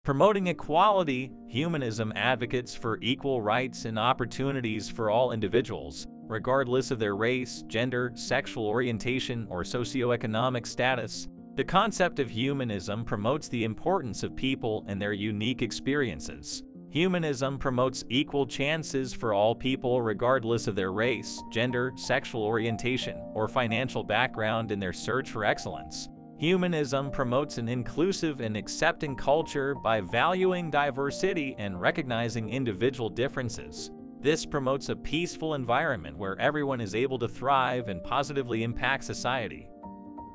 Promoting equality, Humanism advocates for equal rights and opportunities for all individuals, regardless of their race, gender, sexual orientation, or socioeconomic status. The concept of humanism promotes the importance of people and their unique experiences. Humanism promotes equal chances for all people regardless of their race, gender, sexual orientation, or financial background in their search for excellence. Humanism promotes an inclusive and accepting culture by valuing diversity and recognizing individual differences. This promotes a peaceful environment where everyone is able to thrive and positively impact society.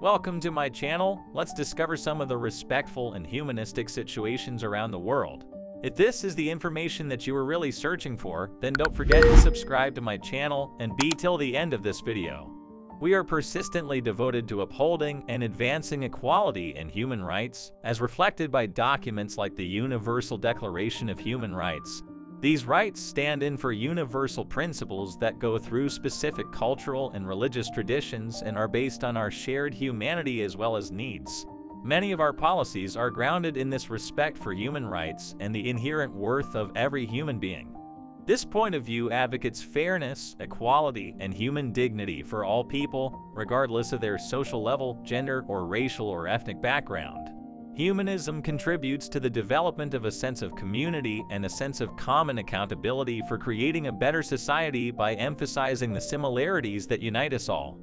Welcome to my channel. Let's discover some of the respectful and humanistic situations around the world. If this is the information that you were really searching for, then don't forget to subscribe to my channel and be till the end of this video. We are persistently devoted to upholding and advancing equality and human rights, as reflected by documents like the Universal Declaration of Human Rights. These rights stand in for universal principles that go through specific cultural and religious traditions and are based on our shared humanity as well as needs. Many of our policies are grounded in this respect for human rights and the inherent worth of every human being. This point of view advocates fairness, equality, and human dignity for all people, regardless of their social level, gender, or racial or ethnic background. Humanism contributes to the development of a sense of community and a sense of common accountability for creating a better society by emphasizing the similarities that unite us all.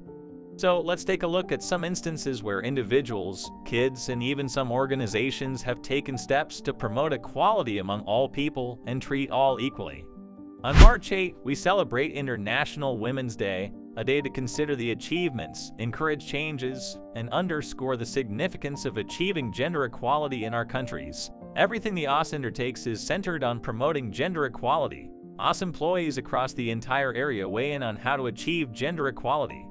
So let's take a look at some instances where individuals, kids, and even some organizations have taken steps to promote equality among all people and treat all equally. On March 8, we celebrate International Women's Day, a day to consider the achievements, encourage changes, and underscore the significance of achieving gender equality in our countries. Everything the OS undertakes is centered on promoting gender equality. OS employees across the entire area weigh in on how to achieve gender equality.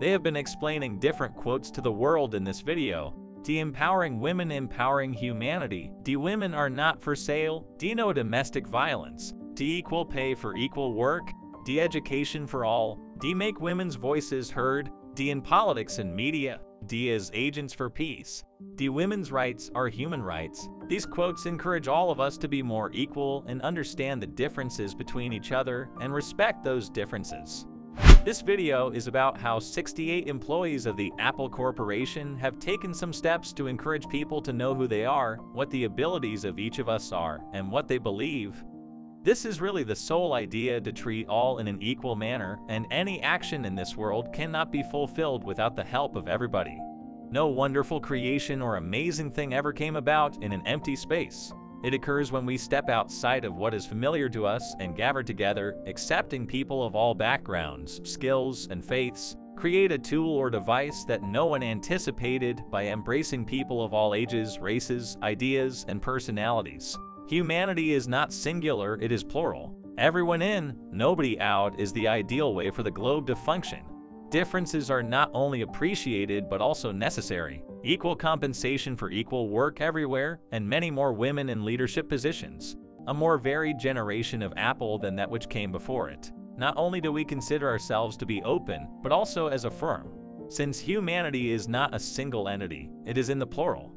They have been explaining different quotes to the world in this video. D. Empowering women, empowering humanity. D. Women are not for sale. D. No domestic violence. D. Equal pay for equal work. D. Education for all. D. Make women's voices heard. D. In politics and media. D. As agents for peace. D. Women's rights are human rights. These quotes encourage all of us to be more equal and understand the differences between each other and respect those differences. This video is about how 68 employees of the Apple Corporation have taken some steps to encourage people to know who they are, what the abilities of each of us are, and what they believe. This is really the sole idea, to treat all in an equal manner, and any action in this world cannot be fulfilled without the help of everybody. No wonderful creation or amazing thing ever came about in an empty space. It occurs when we step outside of what is familiar to us and gather together, accepting people of all backgrounds, skills, and faiths, create a tool or device that no one anticipated by embracing people of all ages, races, ideas, and personalities. Humanity is not singular, it is plural. Everyone in, nobody out is the ideal way for the globe to function. Differences are not only appreciated but also necessary. Equal compensation for equal work everywhere, and many more women in leadership positions. A more varied generation of Apple than that which came before it. Not only do we consider ourselves to be open, but also as a firm. Since humanity is not a single entity, it is in the plural.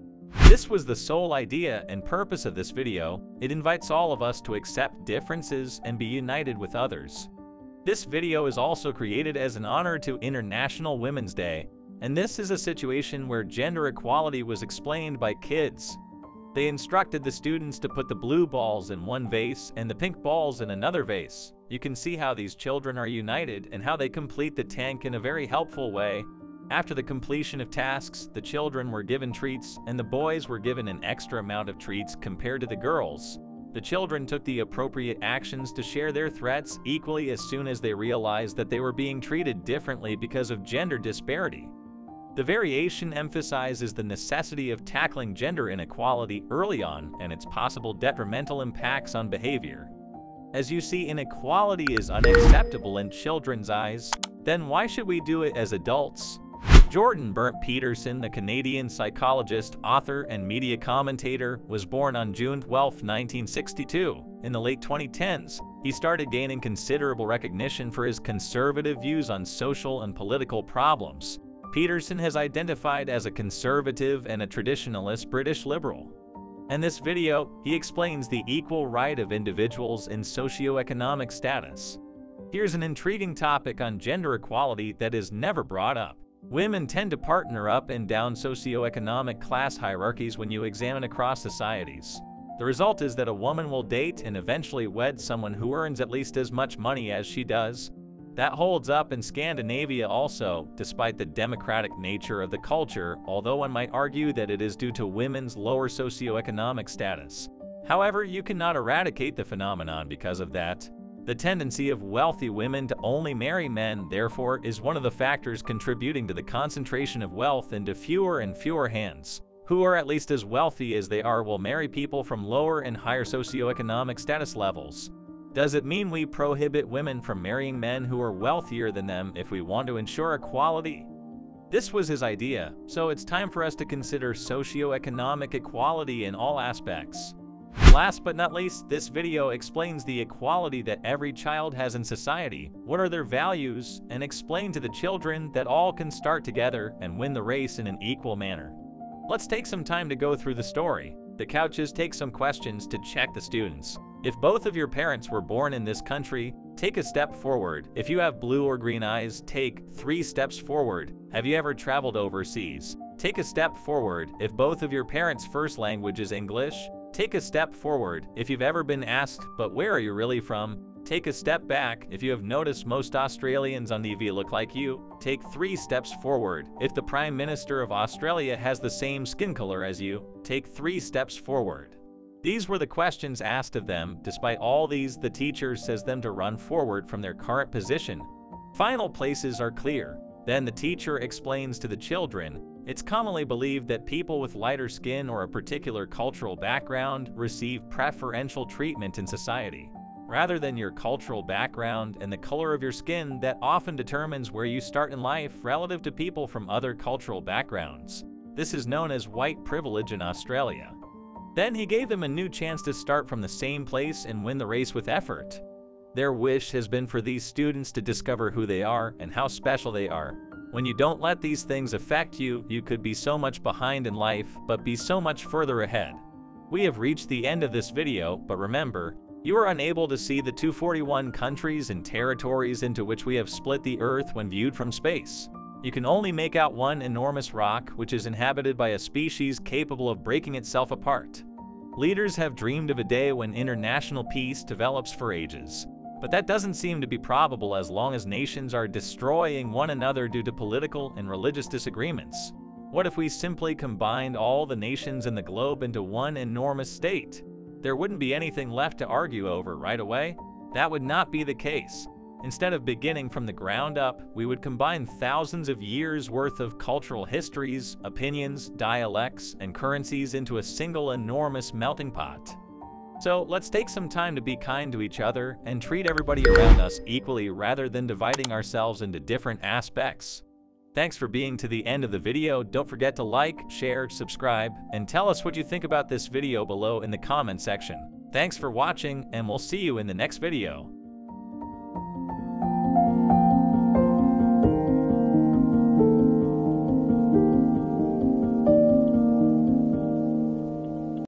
This was the sole idea and purpose of this video. It invites all of us to accept differences and be united with others. This video is also created as an honor to International Women's Day, and this is a situation where gender equality was explained by kids. They instructed the students to put the blue balls in one vase and the pink balls in another vase. You can see how these children are united and how they complete the tank in a very helpful way. After the completion of tasks, the children were given treats, and the boys were given an extra amount of treats compared to the girls. The children took the appropriate actions to share their threats equally as soon as they realized that they were being treated differently because of gender disparity. The variation emphasizes the necessity of tackling gender inequality early on and its possible detrimental impacts on behavior. As you see, inequality is unacceptable in children's eyes. Then why should we do it as adults? Jordan Peterson, the Canadian psychologist, author, and media commentator, was born on June 12, 1962. In the late 2010s, he started gaining considerable recognition for his conservative views on social and political problems. Peterson has identified as a conservative and a traditionalist British liberal. In this video, he explains the equal right of individuals in socioeconomic status. Here's an intriguing topic on gender equality that is never brought up. Women tend to partner up and down socioeconomic class hierarchies when you examine across societies. The result is that a woman will date and eventually wed someone who earns at least as much money as she does. That holds up in Scandinavia also, despite the democratic nature of the culture, although one might argue that it is due to women's lower socioeconomic status. However, you cannot eradicate the phenomenon because of that. The tendency of wealthy women to only marry men, therefore, is one of the factors contributing to the concentration of wealth into fewer and fewer hands. Who are at least as wealthy as they are will marry people from lower and higher socioeconomic status levels. Does it mean we prohibit women from marrying men who are wealthier than them if we want to ensure equality? This was his idea, so it's time for us to consider socioeconomic equality in all aspects. Last but not least, this video explains the equality that every child has in society, what are their values, and explain to the children that all can start together and win the race in an equal manner. Let's take some time to go through the story. The couches take some questions to check the students. If both of your parents were born in this country, take a step forward. If you have blue or green eyes, take 3 steps forward. Have you ever traveled overseas? Take a step forward. If both of your parents' first language is English, take a step forward. If you've ever been asked, but where are you really from? Take a step back. If you have noticed most Australians on TV look like you, take 3 steps forward. If the Prime Minister of Australia has the same skin color as you, take 3 steps forward. These were the questions asked of them. Despite all these, the teacher says them to run forward from their current position. Final places are clear. Then the teacher explains to the children, it's commonly believed that people with lighter skin or a particular cultural background receive preferential treatment in society. Rather than your cultural background and the color of your skin, that often determines where you start in life relative to people from other cultural backgrounds. This is known as white privilege in Australia. Then he gave them a new chance to start from the same place and win the race with effort. Their wish has been for these students to discover who they are and how special they are. When you don't let these things affect you, you could be so much behind in life, but be so much further ahead. We have reached the end of this video, but remember, you are unable to see the 241 countries and territories into which we have split the Earth when viewed from space. You can only make out one enormous rock, which is inhabited by a species capable of breaking itself apart. Leaders have dreamed of a day when international peace develops for ages. But that doesn't seem to be probable as long as nations are destroying one another due to political and religious disagreements. What if we simply combined all the nations in the globe into one enormous state? There wouldn't be anything left to argue over right away. That would not be the case. Instead of beginning from the ground up, we would combine thousands of years' worth of cultural histories, opinions, dialects, and currencies into a single enormous melting pot. So let's take some time to be kind to each other and treat everybody around us equally rather than dividing ourselves into different aspects. Thanks for being to the end of the video. Don't forget to like, share, subscribe, and tell us what you think about this video below in the comment section. Thanks for watching, and we'll see you in the next video.